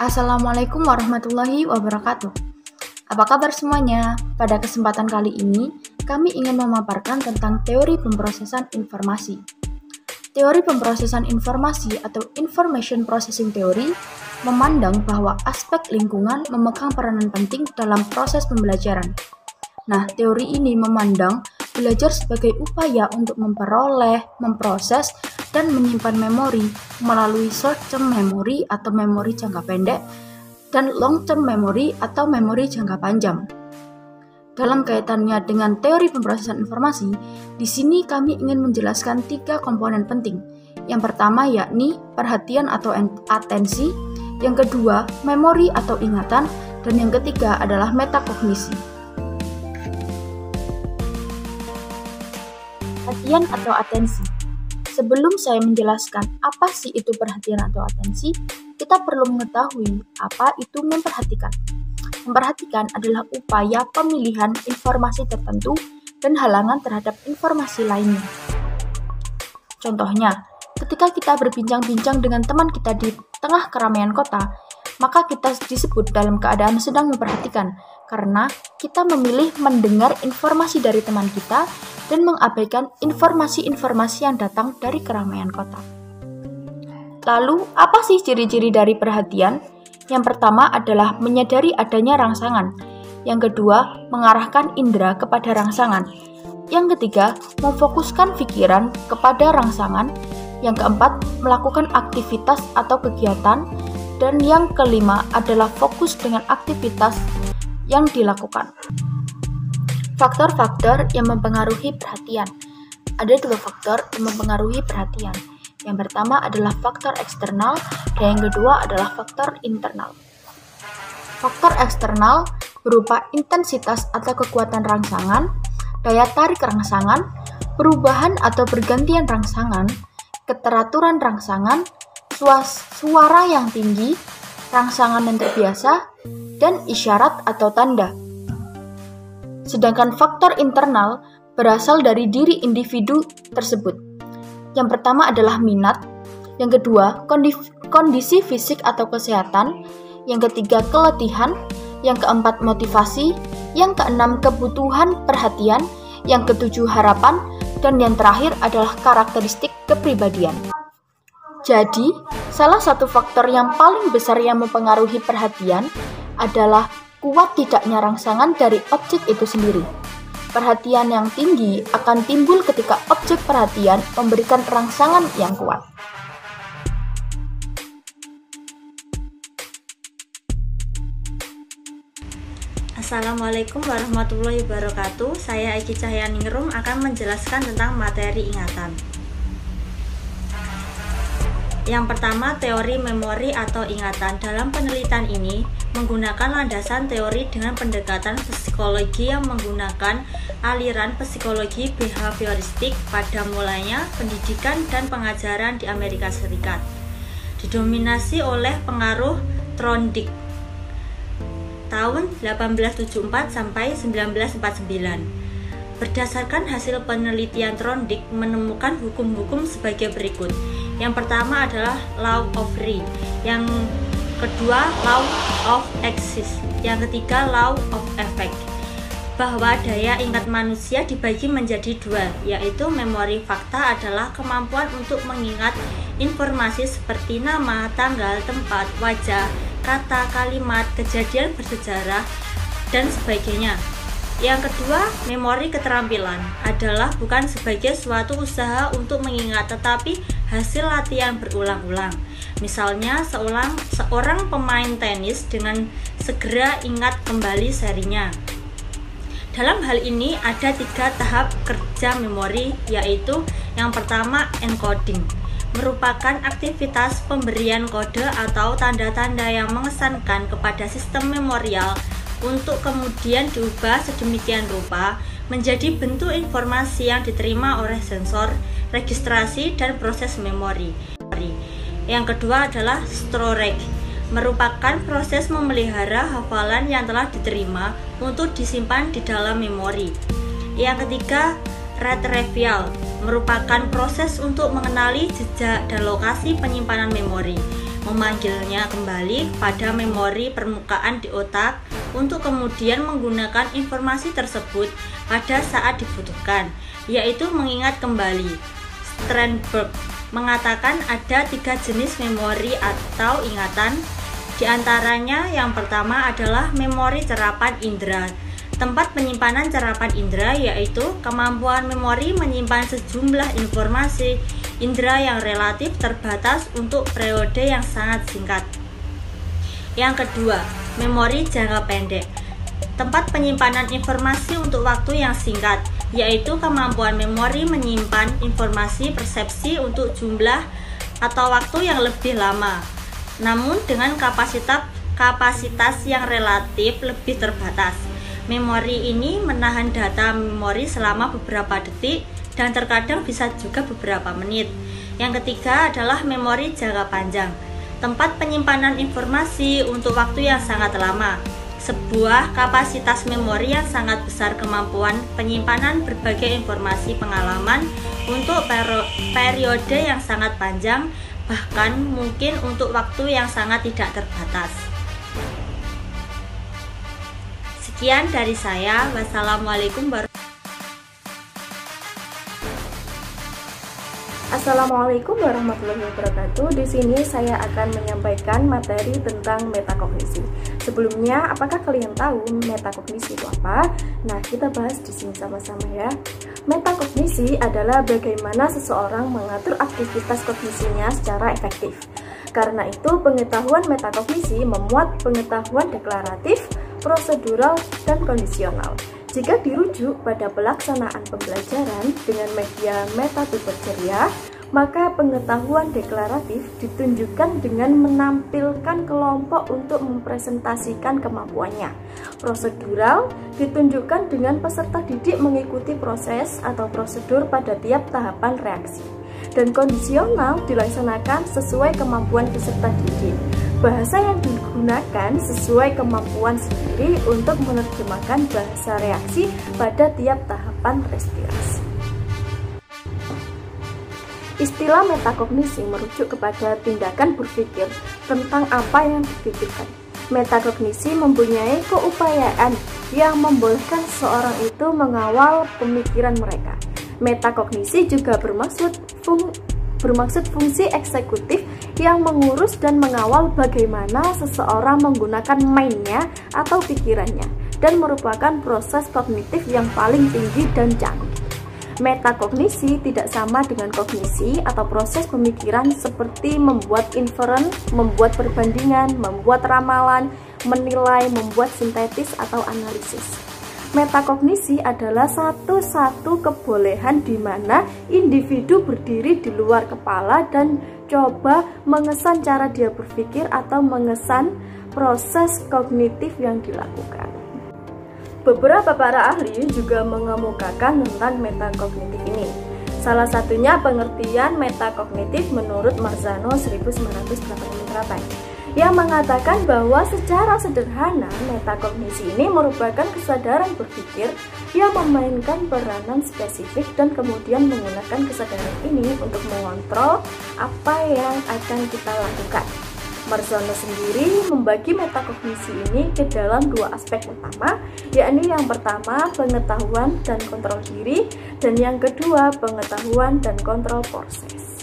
Assalamualaikum warahmatullahi wabarakatuh. Apa kabar semuanya? Pada kesempatan kali ini, kami ingin memaparkan tentang teori pemrosesan informasi. Teori pemrosesan informasi atau Information Processing Theory memandang bahwa aspek lingkungan memegang peranan penting dalam proses pembelajaran. Nah, teori ini memandang belajar sebagai upaya untuk memperoleh, memproses, dan menyimpan memori melalui short-term memory atau memori jangka pendek dan long-term memory atau memori jangka panjang. Dalam kaitannya dengan teori pemrosesan informasi, di sini kami ingin menjelaskan 3 komponen penting. Yang pertama yakni perhatian atau atensi, yang kedua memori atau ingatan, dan yang ketiga adalah metakognisi. Perhatian atau atensi. Sebelum saya menjelaskan apa sih itu perhatian atau atensi, kita perlu mengetahui apa itu memperhatikan. Memperhatikan adalah upaya pemilihan informasi tertentu dan halangan terhadap informasi lainnya. Contohnya, ketika kita berbincang-bincang dengan teman kita di tengah keramaian kota, maka kita disebut dalam keadaan sedang memperhatikan, karena kita memilih mendengar informasi dari teman kita dan mengabaikan informasi-informasi yang datang dari keramaian kota. Lalu, apa sih ciri-ciri dari perhatian? Yang pertama adalah menyadari adanya rangsangan. Yang kedua, mengarahkan indera kepada rangsangan. Yang ketiga, memfokuskan pikiran kepada rangsangan. Yang keempat, melakukan aktivitas atau kegiatan. Dan yang kelima adalah fokus dengan aktivitas yang dilakukan. Faktor-faktor yang mempengaruhi perhatian. Ada 2 faktor yang mempengaruhi perhatian. Yang pertama adalah faktor eksternal dan yang kedua adalah faktor internal. Faktor eksternal berupa intensitas atau kekuatan rangsangan, daya tarik rangsangan, perubahan atau pergantian rangsangan, keteraturan rangsangan, suara yang tinggi, rangsangan yang terbiasa, dan isyarat atau tanda. Sedangkan faktor internal berasal dari diri individu tersebut. Yang pertama adalah minat, yang kedua kondisi fisik atau kesehatan, yang ketiga keletihan, yang keempat motivasi, yang keenam kebutuhan perhatian, yang ketujuh harapan, dan yang terakhir adalah karakteristik kepribadian. Jadi, salah satu faktor yang paling besar yang mempengaruhi perhatian adalah kuat tidaknya rangsangan dari objek itu sendiri. Perhatian yang tinggi akan timbul ketika objek perhatian memberikan rangsangan yang kuat. Assalamualaikum warahmatullahi wabarakatuh. Saya Eki Cahyaningrum akan menjelaskan tentang materi ingatan. Yang pertama, teori memori atau ingatan. Dalam penelitian ini menggunakan landasan teori dengan pendekatan psikologi yang menggunakan aliran psikologi behavioristik pada mulanya pendidikan dan pengajaran di Amerika Serikat. Didominasi oleh pengaruh Thorndike tahun 1874 sampai 1949. Berdasarkan hasil penelitian Thorndike menemukan hukum-hukum sebagai berikut. Yang pertama adalah law of Re, yang kedua law of Exist, yang ketiga law of effect. Bahwa daya ingat manusia dibagi menjadi 2, yaitu memori fakta adalah kemampuan untuk mengingat informasi seperti nama, tanggal, tempat, wajah, kata, kalimat, kejadian bersejarah, dan sebagainya. Yang kedua, memori keterampilan adalah bukan sebagai suatu usaha untuk mengingat, tetapi hasil latihan berulang-ulang. Misalnya, seorang pemain tenis dengan segera ingat kembali serinya. Dalam hal ini ada 3 tahap kerja memori, yaitu yang pertama encoding, merupakan aktivitas pemberian kode atau tanda-tanda yang mengesankan kepada sistem memorial untuk kemudian diubah sedemikian rupa menjadi bentuk informasi yang diterima oleh sensor, registrasi, dan proses memori. Yang kedua adalah storage, merupakan proses memelihara hafalan yang telah diterima untuk disimpan di dalam memori. Yang ketiga, retrieval, merupakan proses untuk mengenali jejak dan lokasi penyimpanan memori. memanggilnya kembali pada memori permukaan di otak untuk kemudian menggunakan informasi tersebut pada saat dibutuhkan, yaitu mengingat kembali. Sternberg mengatakan ada 3 jenis memori atau ingatan. Di antaranya yang pertama adalah memori serapan indera. Tempat penyimpanan serapan indera yaitu kemampuan memori menyimpan sejumlah informasi indera yang relatif terbatas untuk periode yang sangat singkat. Yang kedua, memori jangka pendek. Tempat penyimpanan informasi untuk waktu yang singkat, yaitu kemampuan memori menyimpan informasi persepsi untuk jumlah atau waktu yang lebih lama, namun dengan kapasitas yang relatif lebih terbatas. Memori ini menahan data memori selama beberapa detik dan terkadang bisa juga beberapa menit. Yang ketiga adalah memori jangka panjang. Tempat penyimpanan informasi untuk waktu yang sangat lama. Sebuah kapasitas memori yang sangat besar, kemampuan penyimpanan berbagai informasi pengalaman untuk periode yang sangat panjang, bahkan mungkin untuk waktu yang sangat tidak terbatas. Sekian dari saya. Wassalamualaikum warahmatullahi wabarakatuh. Assalamualaikum warahmatullahi wabarakatuh. Di sini saya akan menyampaikan materi tentang metakognisi. Sebelumnya, apakah kalian tahu metakognisi itu apa? Nah, kita bahas di sini sama-sama ya. Metakognisi adalah bagaimana seseorang mengatur aktivitas kognisinya secara efektif. Karena itu, pengetahuan metakognisi memuat pengetahuan deklaratif, prosedural, dan kondisional. Jika dirujuk pada pelaksanaan pembelajaran dengan media metode ceria, maka pengetahuan deklaratif ditunjukkan dengan menampilkan kelompok untuk mempresentasikan kemampuannya. Prosedural ditunjukkan dengan peserta didik mengikuti proses atau prosedur pada tiap tahapan reaksi. Dan kondisional dilaksanakan sesuai kemampuan peserta didik. Bahasa yang digunakan sesuai kemampuan sendiri untuk menerjemahkan bahasa reaksi pada tiap tahapan respirasi. Istilah metakognisi merujuk kepada tindakan berpikir tentang apa yang dipikirkan. Metakognisi mempunyai keupayaan yang membolehkan seseorang itu mengawal pemikiran mereka. Metakognisi juga bermaksud fungsi eksekutif yang mengurus dan mengawal bagaimana seseorang menggunakan mindnya atau pikirannya, dan merupakan proses kognitif yang paling tinggi dan canggih. Metakognisi tidak sama dengan kognisi atau proses pemikiran seperti membuat inferen, membuat perbandingan, membuat ramalan, menilai, membuat sintetis atau analisis. Metakognisi adalah satu-satu kebolehan di mana individu berdiri di luar kepala dan coba mengesan cara dia berpikir atau mengesan proses kognitif yang dilakukan. Beberapa para ahli juga mengemukakan tentang metakognitif ini. Salah satunya pengertian metakognitif menurut Marzano 1988. Yang mengatakan bahwa secara sederhana metakognisi ini merupakan kesadaran berpikir yang memainkan peranan spesifik dan kemudian menggunakan kesadaran ini untuk mengontrol apa yang akan kita lakukan. Marzano sendiri membagi metakognisi ini ke dalam 2 aspek utama, yakni yang pertama pengetahuan dan kontrol diri, dan yang kedua pengetahuan dan kontrol proses.